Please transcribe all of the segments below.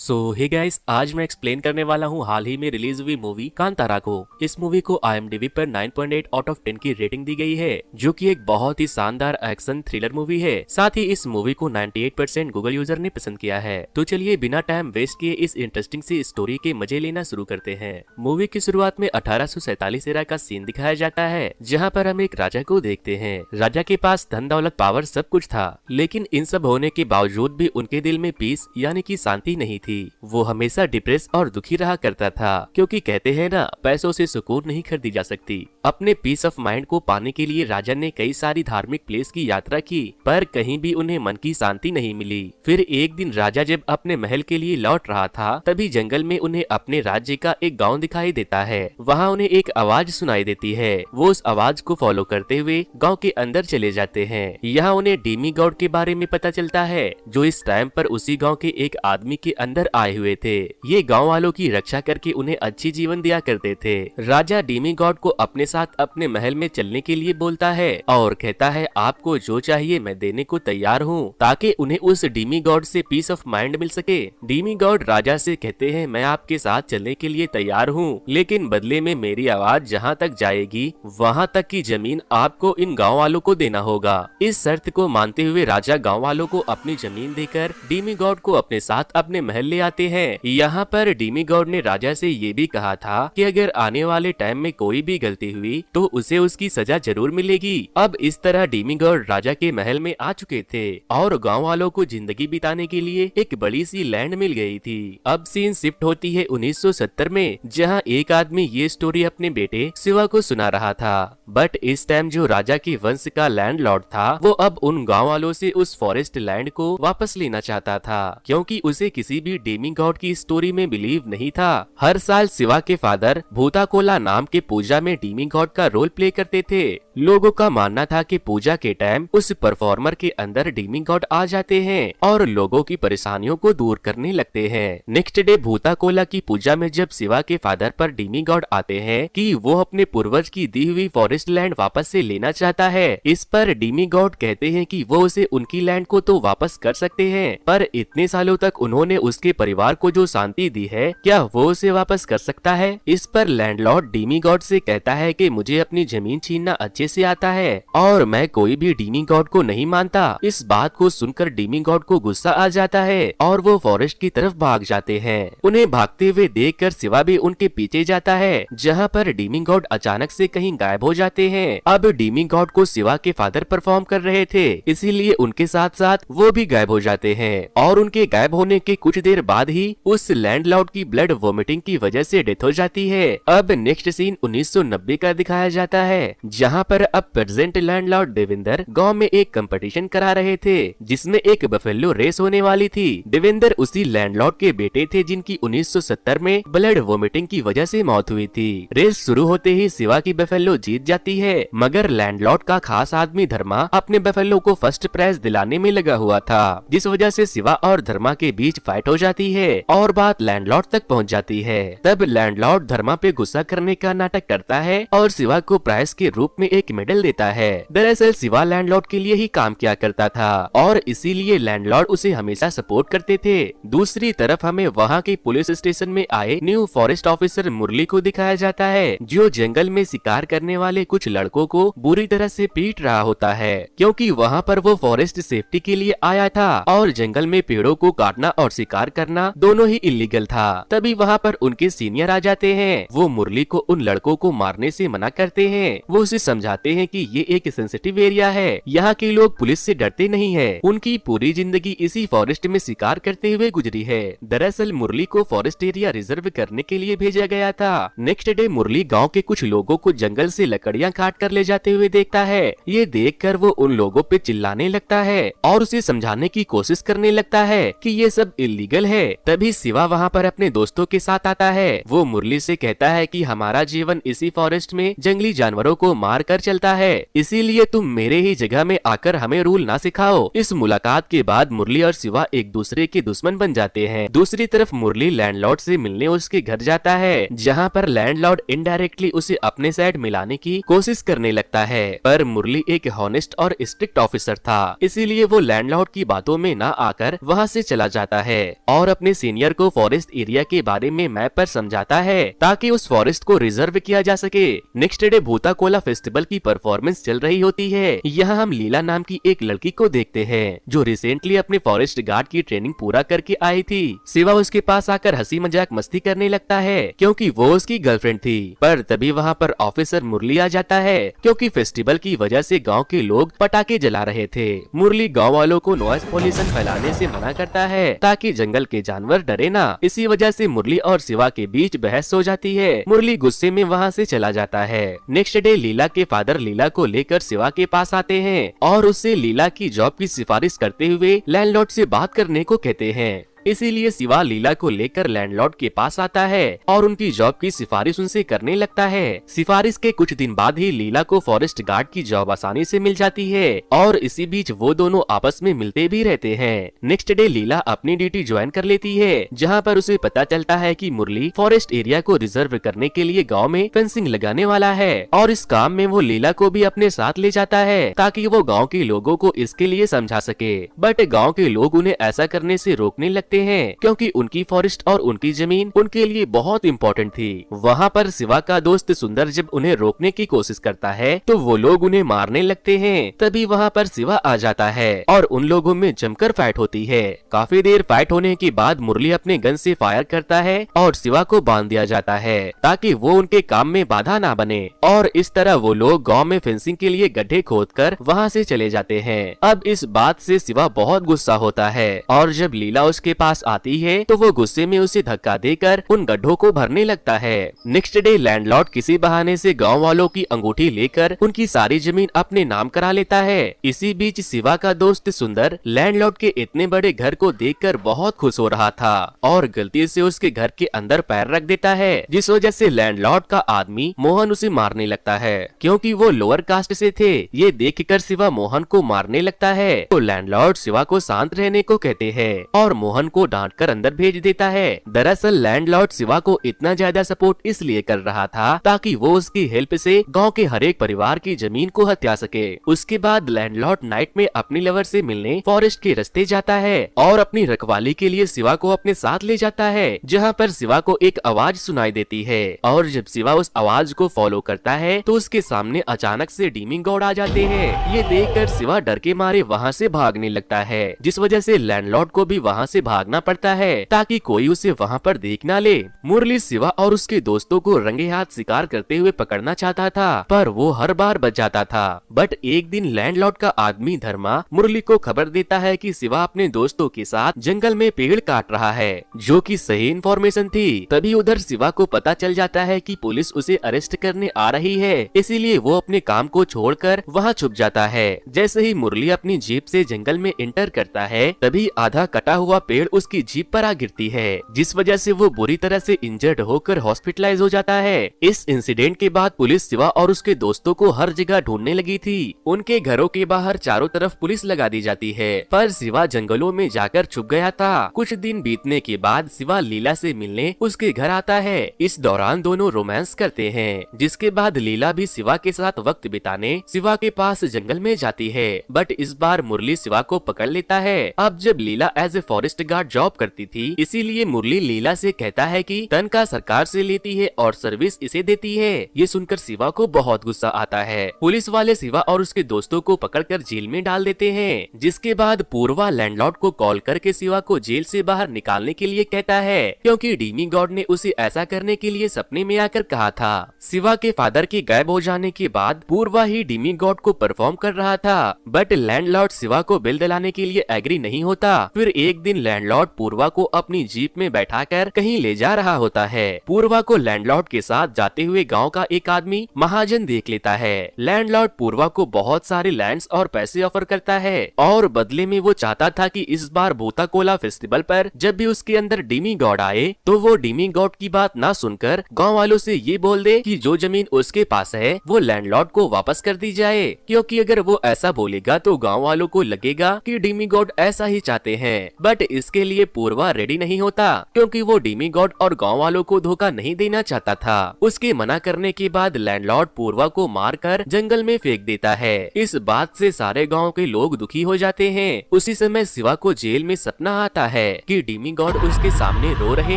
Hey guys, आज मैं explain करने वाला हूँ हाल ही में रिलीज हुई मूवी कांतारा को। इस मूवी को IMDb पर 9.8 आउट ऑफ 10 की रेटिंग दी गई है, जो कि एक बहुत ही शानदार एक्शन थ्रिलर मूवी है। साथ ही इस मूवी को 98% गूगल यूजर ने पसंद किया है। तो चलिए बिना टाइम वेस्ट किए इस इंटरेस्टिंग सी स्टोरी के मजे लेना शुरू करते हैं। मूवी की शुरुआत में 1847 एरा का सीन दिखाया जाता है, जहाँ पर हम एक राजा को देखते हैं। राजा के पास धन दौलत पावर सब कुछ था, लेकिन इन सब होने के बावजूद भी उनके दिल में पीस यानी कि शांति नहीं थी। वो हमेशा डिप्रेस और दुखी रहा करता था, क्योंकि कहते हैं ना, पैसों से सुकून नहीं खरीदी जा सकती। अपने पीस ऑफ माइंड को पाने के लिए राजा ने कई सारी धार्मिक प्लेस की यात्रा की, पर कहीं भी उन्हें मन की शांति नहीं मिली। फिर एक दिन राजा जब अपने महल के लिए लौट रहा था, तभी जंगल में उन्हें अपने राज्य का एक गांव दिखाई देता है। वहाँ उन्हें एक आवाज सुनाई देती है। वो उस आवाज को फॉलो करते हुए गाँव के अंदर चले जाते हैं। यहाँ उन्हें डीमी गॉड के बारे में पता चलता है, जो इस टाइम पर उसी गाँव के एक आदमी के अंदर आए हुए थे। ये गांव वालों की रक्षा करके उन्हें अच्छी जीवन दिया करते थे। राजा डीमी गॉड को अपने साथ अपने महल में चलने के लिए बोलता है और कहता है, आपको जो चाहिए मैं देने को तैयार हूँ, ताकि उन्हें उस डीमी गॉड से पीस ऑफ माइंड मिल सके। डीमी गॉड राजा से कहते हैं, मैं आपके साथ चलने के लिए तैयार हूँ, लेकिन बदले में मेरी आवाज जहाँ तक जाएगी वहाँ तक की जमीन आपको इन गाँव वालों को देना होगा। इस शर्त को मानते हुए राजा गाँव वालों को अपनी जमीन देकर डीमी गॉड को अपने साथ अपने महल ले आते हैं। यहाँ पर डीमी गॉड ने राजा से ये भी कहा था कि अगर आने वाले टाइम में कोई भी गलती हुई तो उसे उसकी सजा जरूर मिलेगी। अब इस तरह डीमी गॉड राजा के महल में आ चुके थे और गांव वालों को जिंदगी बिताने के लिए एक बड़ी सी लैंड मिल गई थी। अब सीन शिफ्ट होती है 1970 में, जहाँ एक आदमी ये स्टोरी अपने बेटे शिवा को सुना रहा था। बट इस टाइम जो राजा के वंश का लैंडलॉर्ड था, वो अब उन गाँव वालों से उस फॉरेस्ट लैंड को वापस लेना चाहता था, क्योंकि उसे किसी भी डीमी गॉड की स्टोरी में बिलीव नहीं था। हर साल शिवा के फादर भूताकोला नाम के पूजा में डीमी गॉड का रोल प्ले करते थे। लोगों का मानना था कि पूजा के टाइम उस परफॉर्मर के अंदर डीमी गॉड आ जाते हैं और लोगों की परेशानियों को दूर करने लगते हैं। नेक्स्ट डे भूताकोला की पूजा में जब शिवा के फादर पर डीमी गॉड आते हैं कि वो अपने पूर्वज की दी हुई फॉरेस्ट लैंड वापस से लेना चाहता है। इस पर डीमी गॉड कहते हैं कि वो उसे उनकी लैंड को तो वापस कर सकते हैं, पर इतने सालों तक उन्होंने उसके परिवार को जो शांति दी है, क्या वो उसे वापस कर सकता है? इस पर लैंडलॉर्ड डीमी गॉड से कहता है कि मुझे अपनी जमीन छीनना अच्छे से आता है और मैं कोई भी डीमी गॉड को नहीं मानता। इस बात को सुनकर डीमी गॉड को गुस्सा आ जाता है और वो फॉरेस्ट की तरफ भाग जाते हैं। उन्हें भागते हुए देखकर शिवा भी उनके पीछे जाता है, जहाँ पर डीमी गॉड अचानक से कहीं गायब हो जाते हैं। अब डीमी गॉड को शिवा के फादर परफॉर्म कर रहे थे, इसीलिए उनके साथ साथ वो भी गायब हो जाते हैं और उनके गायब होने के कुछ देर बाद ही उस लैंडलॉर्ड की ब्लड वोमिटिंग की वजह से डेथ हो जाती है। अब नेक्स्ट सीन 1990 का दिखाया जाता है, जहाँ पर अब प्रेजेंट लैंडलॉर्ड देवेंद्र गांव में एक कंपटीशन करा रहे थे, जिसमें एक बफेलो रेस होने वाली थी। देवेंद्र उसी लैंडलॉर्ड के बेटे थे, जिनकी 1970 में ब्लड वोमिटिंग की वजह से मौत हुई थी। रेस शुरू होते ही शिवा की बफेलो जीत जाती है, मगर लैंडलॉर्ड का खास आदमी धर्मा अपने बफेलो को फर्स्ट प्राइज दिलाने में लगा हुआ था, जिस वजह से शिवा और धर्मा के बीच फाइट हो जाती है और बात लैंडलॉर्ड तक पहुंच जाती है। तब लैंडलॉर्ड धर्मा पे गुस्सा करने का नाटक करता है और शिवा को प्राइज के रूप में एक मेडल देता है। दरअसल शिवा लैंडलॉर्ड के लिए ही काम किया करता था और इसीलिए लैंडलॉर्ड उसे हमेशा सपोर्ट करते थे। दूसरी तरफ हमें वहाँ के पुलिस स्टेशन में आए न्यू फॉरेस्ट ऑफिसर मुरली को दिखाया जाता है, जो जंगल में शिकार करने वाले कुछ लड़कों को बुरी तरह से पीट रहा होता है, क्योंकि वहाँ पर वो फॉरेस्ट सेफ्टी के लिए आया था और जंगल में पेड़ों को काटना और शिकार करना दोनों ही इलीगल था। तभी वहाँ पर उनके सीनियर आ जाते हैं। वो मुरली को उन लड़कों को मारने से मना करते हैं। वो उसे समझाते हैं कि ये एक सेंसिटिव एरिया है, यहाँ के लोग पुलिस से डरते नहीं है। उनकी पूरी जिंदगी इसी फॉरेस्ट में शिकार करते हुए गुजरी है। दरअसल मुरली को फॉरेस्ट एरिया रिजर्व करने के लिए भेजा गया था। नेक्स्ट डे मुरली गाँव के कुछ लोगों को जंगल से लकड़ियाँ काट कर ले जाते हुए देखता है। ये देख कर वो उन लोगों पे चिल्लाने लगता है और उसे समझाने की कोशिश करने लगता है कि ये सब इलीगल है। तभी शिवा वहाँ पर अपने दोस्तों के साथ आता है। वो मुरली से कहता है कि हमारा जीवन इसी फॉरेस्ट फॉरेस्ट में जंगली जानवरों को मार कर चलता है, इसीलिए तुम मेरे ही जगह में आकर हमें रूल ना सिखाओ। इस मुलाकात के बाद मुरली और शिवा एक दूसरे के दुश्मन बन जाते हैं। दूसरी तरफ मुरली लैंडलॉर्ड से मिलने उसके घर जाता है, जहाँ पर लैंडलॉर्ड इनडायरेक्टली उसे अपने साइड मिलाने की कोशिश करने लगता है, पर मुरली एक हॉनेस्ट और स्ट्रिक्ट ऑफिसर था, इसीलिए वो लैंडलॉर्ड की बातों में ना आकर वहाँ से चला जाता है और अपने सीनियर को फॉरेस्ट एरिया के बारे में मैप पर समझाता है ताकि उस फॉरेस्ट को रिजर्व किया जा सके। नेक्स्ट डे भूता कोला फेस्टिवल की परफॉर्मेंस चल रही होती है। यहाँ हम लीला नाम की एक लड़की को देखते हैं जो रिसेंटली अपने फॉरेस्ट गार्ड की ट्रेनिंग पूरा करके आई थी। शिवा उसके पास आकर हंसी मजाक मस्ती करने लगता है क्योंकि वो उसकी गर्लफ्रेंड थी, पर तभी वहाँ पर ऑफिसर मुरली आ जाता है क्योंकि फेस्टिवल की वजह से गाँव के लोग पटाखे जला रहे थे। मुरली गाँव वालों को नॉइज पॉल्यूशन फैलाने से मना करता है ताकि जंगल के जानवर डरे ना। इसी वजह से मुरली और शिवा के बीच बहस हो जाती है। मुरली गुस्से में वहाँ से चला जाता है। नेक्स्ट डे लीला के फादर लीला को लेकर शिवा के पास आते हैं और उससे लीला की जॉब की सिफारिश करते हुए लैंडलॉर्ड से बात करने को कहते हैं। इसीलिए शिवा लीला को लेकर लैंडलॉर्ड के पास आता है और उनकी जॉब की सिफारिश उनसे करने लगता है। सिफारिश के कुछ दिन बाद ही लीला को फॉरेस्ट गार्ड की जॉब आसानी से मिल जाती है और इसी बीच वो दोनों आपस में मिलते भी रहते हैं। नेक्स्ट डे लीला अपनी ड्यूटी ज्वाइन कर लेती है, जहाँ पर उसे पता चलता है कि मुरली फॉरेस्ट एरिया को रिजर्व करने के लिए गाँव में फेंसिंग लगाने वाला है और इस काम में वो लीला को भी अपने साथ ले जाता है ताकि वो गाँव के लोगों को इसके लिए समझा सके। बट गाँव के लोग उन्हें ऐसा करने से रोकने लगते हैं क्योंकि उनकी फॉरेस्ट और उनकी जमीन उनके लिए बहुत इम्पोर्टेंट थी। वहाँ पर शिवा का दोस्त सुंदर जब उन्हें रोकने की कोशिश करता है तो वो लोग उन्हें मारने लगते हैं। तभी वहाँ पर शिवा आ जाता है और उन लोगों में जमकर फाइट होती है। काफी देर फाइट होने के बाद मुरली अपने गन से फायर करता है और शिवा को बांध दिया जाता है ताकि वो उनके काम में बाधा ना बने और इस तरह वो लोग गाँव में फेंसिंग के लिए गड्ढे खोदकर वहाँ से चले जाते हैं। अब इस बात से शिवा बहुत गुस्सा होता है और जब लीला उसके पास आती है तो वो गुस्से में उसे धक्का देकर उन गड्ढों को भरने लगता है। नेक्स्ट डे लैंडलॉर्ड किसी बहाने से गांव वालों की अंगूठी लेकर उनकी सारी जमीन अपने नाम करा लेता है। इसी बीच शिवा का दोस्त सुंदर लैंडलॉर्ड के इतने बड़े घर को देखकर बहुत खुश हो रहा था और गलती से उसके घर के अंदर पैर रख देता है, जिस वजह से लैंडलॉर्ड का आदमी मोहन उसे मारने लगता है क्योंकि वो लोअर कास्ट से थे। ये देखकर शिवा मोहन को मारने लगता है तो लैंडलॉर्ड शिवा को शांत रहने को कहते हैं और मोहन को डांट कर अंदर भेज देता है। दरअसल लैंडलॉर्ड शिवा को इतना ज्यादा सपोर्ट इसलिए कर रहा था ताकि वो उसकी हेल्प से गांव के हर एक परिवार की जमीन को हत्या सके। उसके बाद लैंडलॉर्ड नाइट में अपनी लवर से मिलने फॉरेस्ट के रास्ते जाता है और अपनी रखवाली के लिए शिवा को अपने साथ ले जाता है, जहाँ पर शिवा को एक आवाज सुनाई देती है और जब शिवा उस आवाज को फॉलो करता है तो उसके सामने अचानक से डीमिंग गॉड आ जाते हैं। ये देखकर शिवा डर के मारे वहाँ से भागने लगता है, जिस वजह से लैंडलॉर्ड को भी वहाँ से भागना पड़ता है ताकि कोई उसे वहाँ पर देख ना ले। मुरली शिवा और उसके दोस्तों को रंगे हाथ शिकार करते हुए पकड़ना चाहता था पर वो हर बार बच जाता था। बट एक दिन लैंडलॉर्ड का आदमी धर्मा मुरली को खबर देता है कि शिवा अपने दोस्तों के साथ जंगल में पेड़ काट रहा है, जो कि सही इंफॉर्मेशन थी। तभी उधर शिवा को पता चल जाता है कि पुलिस उसे अरेस्ट करने आ रही है, इसीलिए वो अपने काम को छोड़कर वहाँ छुप जाता है। जैसे ही मुरली अपनी जीप से जंगल में एंटर करता है तभी आधा कटा हुआ पेड़ उसकी जीप पर आ गिरती है, जिस वजह से वो बुरी तरह से इंजर्ड होकर हॉस्पिटलाइज हो जाता है। इस इंसिडेंट के बाद पुलिस शिवा और उसके दोस्तों को हर जगह ढूंढने लगी थी। उनके घरों के बाहर चारों तरफ पुलिस लगा दी जाती है, पर शिवा जंगलों में जाकर छुप गया था। कुछ दिन बीतने के बाद शिवा लीला से मिलने उसके घर आता है। इस दौरान दोनों रोमांस करते हैं, जिसके बाद लीला भी शिवा के साथ वक्त बिताने शिवा के पास जंगल में जाती है। बट इस बार मुरली शिवा को पकड़ लेता है। अब जब Leela as a forest guard job करती थी, इसीलिए मुरली लीला से कहता है कि तनख्वाह सरकार से लेती है और सर्विस इसे देती है। ये सुनकर शिवा को बहुत गुस्सा आता है। पुलिस वाले शिवा और उसके दोस्तों को पकड़कर जेल में डाल देते हैं, जिसके बाद पूर्वा लैंडलॉर्ड को कॉल करके शिवा को जेल से बाहर निकालने के लिए कहता है, क्योंकि डीमी गॉड ने उसे ऐसा करने के लिए सपने में आकर कहा था। शिवा के फादर के गायब हो जाने के बाद पूर्वा ही डीमी गॉड को परफॉर्म कर रहा था, बट लैंडलॉर्ड शिवा को बिल दिलाने के लिए एग्री नहीं होता। फिर एक दिन लैंडलॉर्ड लैंडलॉर्ड पूर्वा को अपनी जीप में बैठाकर कहीं ले जा रहा होता है। पूर्वा को लैंडलॉर्ड के साथ जाते हुए गांव का एक आदमी महाजन देख लेता है। लैंडलॉर्ड पूर्वा को बहुत सारे लैंड्स और पैसे ऑफर करता है और बदले में वो चाहता था कि इस बार भूता कोला फेस्टिवल पर जब भी उसके अंदर डीमी गॉड आए तो वो डीमी गॉड की बात ना सुनकर गांव वालों से ये बोल दे कि जो जमीन उसके पास है वो लैंडलॉर्ड को वापस कर दी जाए, क्योंकि अगर वो ऐसा बोलेगा तो गांव वालों को लगेगा कि डीमी गॉड ऐसा ही चाहते हैं। बट इसके लिए पूर्वा रेडी नहीं होता, क्योंकि वो डीमी गॉड और गांव वालों को धोखा नहीं देना चाहता था। उसके मना करने के बाद लैंडलॉर्ड पूर्वा को मारकर जंगल में फेंक देता है। इस बात से सारे गांव के लोग दुखी हो जाते हैं। उसी समय शिवा को जेल में सपना आता है कि डीमी गॉड उसके सामने रो रहे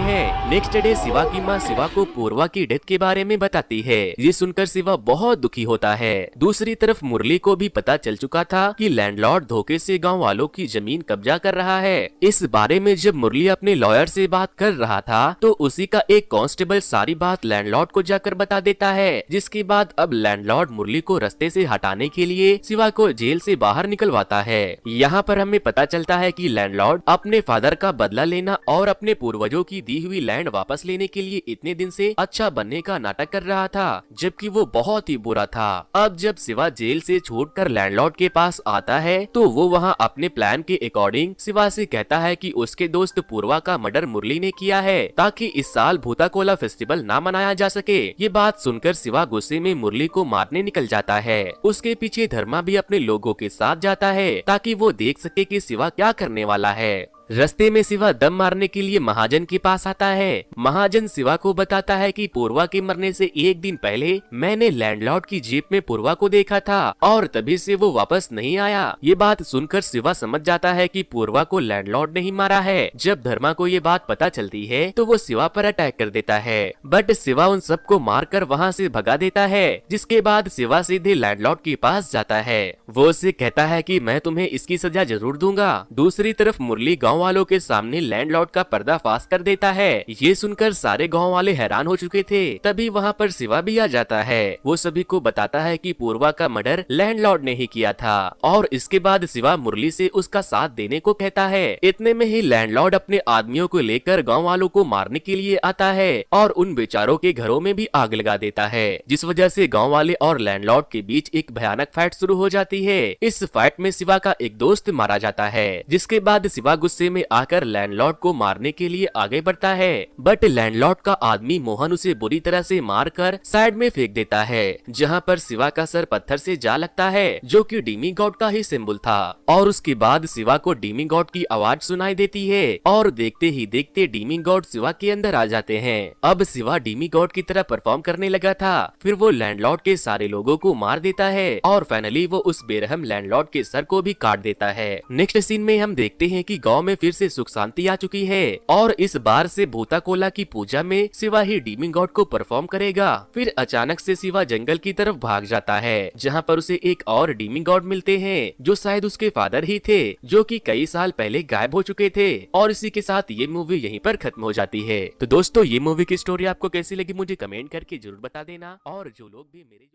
हैं। नेक्स्ट डे शिवा की माँ शिवा को पूर्वा की डेथ के बारे में बताती है। ये सुनकर शिवा बहुत दुखी होता है। दूसरी तरफ मुरली को भी पता चल चुका था कि लैंडलॉर्ड धोखे से गांव वालों की जमीन कब्जा कर रहा है। इस बारे में जब मुरली अपने लॉयर से बात कर रहा था तो उसी का एक कांस्टेबल सारी बात लैंडलॉर्ड को जाकर बता देता है, जिसके बाद अब लैंडलॉर्ड मुरली को रास्ते से हटाने के लिए शिवा को जेल से बाहर निकलवाता है। यहाँ पर हमें पता चलता है कि लैंडलॉर्ड अपने फादर का बदला लेना और अपने पूर्वजों की दी हुई लैंड वापस लेने के लिए इतने दिन से अच्छा बनने का नाटक कर रहा था, जबकि वो बहुत ही बुरा था। अब जब शिवा जेल से छूटकर लैंडलॉर्ड के पास आता है तो वो वहाँ अपने प्लान के अकॉर्डिंग शिवा से कहता है कि उसके दोस्त पूर्वा का मर्डर मुरली ने किया है ताकि इस साल भूता कोला फेस्टिवल ना मनाया जा सके। ये बात सुनकर शिवा गुस्से में मुरली को मारने निकल जाता है। उसके पीछे धर्मा भी अपने लोगों के साथ जाता है ताकि वो देख सके कि शिवा क्या करने वाला है। रास्ते में शिवा दम मारने के लिए महाजन के पास आता है। महाजन शिवा को बताता है कि पूर्वा के मरने से एक दिन पहले मैंने लैंडलॉर्ड की जीप में पूर्वा को देखा था और तभी से वो वापस नहीं आया। ये बात सुनकर शिवा समझ जाता है कि पूर्वा को लैंडलॉर्ड नहीं मारा है। जब धर्मा को ये बात पता चलती है तो वो शिवा पर अटैक कर देता है, बट शिवा उन सबको मारकर वहाँ से भगा देता है। जिसके बाद शिवा सीधे लैंडलॉर्ड के पास जाता है। वो उससे कहता है कि मैं तुम्हें इसकी सजा जरूर दूंगा। दूसरी तरफ मुरली गाँव वालों के सामने लैंडलॉर्ड का पर्दाफाश कर देता है। ये सुनकर सारे गांव वाले हैरान हो चुके थे। तभी वहाँ पर शिवा भी आ जाता है। वो सभी को बताता है कि पूर्वा का मर्डर लैंडलॉर्ड ने ही किया था और इसके बाद शिवा मुरली से उसका साथ देने को कहता है। इतने में ही लैंडलॉर्ड अपने आदमियों को लेकर गाँव वालों को मारने के लिए आता है और उन बेचारों के घरों में भी आग लगा देता है, जिस वजह से गाँव वाले और लैंडलॉर्ड के बीच एक भयानक फाइट शुरू हो जाती है। इस फाइट में शिवा का एक दोस्त मारा जाता है, जिसके बाद शिवा गुस्से में आकर लैंडलॉर्ड को मारने के लिए आगे बढ़ता है, बट लैंडलॉर्ड का आदमी मोहन उसे बुरी तरह से मारकर साइड में फेंक देता है, जहां पर शिवा का सर पत्थर से जा लगता है, जो कि डीमी गॉड का ही सिंबल था। और उसके बाद शिवा को डीमी गॉड की आवाज सुनाई देती है और देखते ही देखते डीमी गॉड शिवा के अंदर आ जाते हैं। अब शिवा डीमी गॉड की तरह परफॉर्म करने लगा था। फिर वो लैंडलॉर्ड के सारे लोगों को मार देता है और फाइनली वो उस बेरहम लैंडलॉर्ड के सर को भी काट देता है। नेक्स्ट सीन में हम देखते हैं कि गांव में फिर से सुख शांति आ चुकी है और इस बार से भूता कोला की पूजा में शिवा ही डीमी गॉड को परफॉर्म करेगा। फिर अचानक से शिवा जंगल की तरफ भाग जाता है, जहां पर उसे एक और डीमी गॉड मिलते हैं जो शायद उसके फादर ही थे, जो कि कई साल पहले गायब हो चुके थे। और इसी के साथ ये मूवी यहीं पर खत्म हो जाती है। तो दोस्तों, ये मूवी की स्टोरी आपको कैसी लगी मुझे कमेंट करके जरूर बता देना। और जो लोग भी मेरे